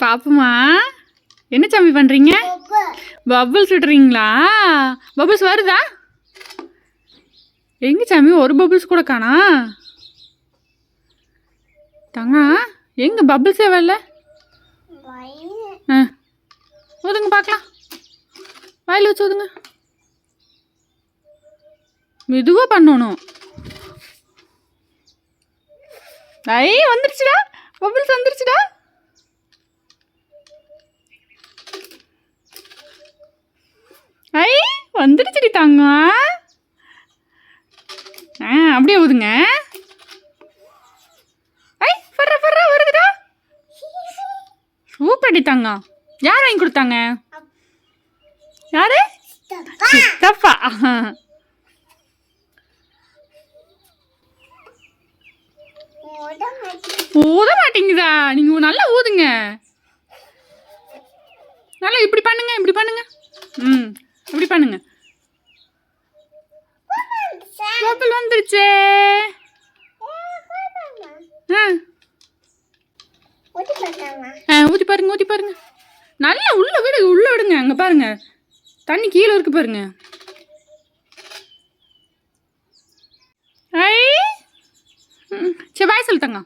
பாப்புமா, என்ன சாமி பண்ணுறீங்க? பபுள்ஸ் விடுறீங்களா? பபுள்ஸ் வருதா? எங்க சாமி ஒரு பபுள்ஸ் கூட காணா? தங்கா எங்க பபுள்ஸே வரல? ஊதுங்க பார்க்கலாம். வாயில் வச்சு ஊதுங்க. மெதுவாக பண்ணணும். ஐ வந்துருச்சுடா, பபுள்ஸ் வந்துருச்சுடா. ஐ வந்துருச்சுடி தங்கம். அப்படியே ஊதுங்க. ஐ பர்ற பர்ற வருதுடா. சூப்பர்டி தங்கம். யார் வாங்கி கொடுத்தாங்க? யாரு? சித்தப்பா. ஊத மாட்டேங்குதா? நீங்க நல்லா ஊதுங்க. நல்லா இப்படி பண்ணுங்க, இப்படி பண்ணுங்க. இப்படி பண்ணுங்க. பபுள் வந்துருச்சே. ஊதி பாருங்க, ஊதி பாருங்க. நல்லா உள்ள விடுங்க. அங்க பாருங்க, தண்ணி கீழே இருக்கு பாருங்க. ஐ சரி பாய் சொல்லிட்டாங்க.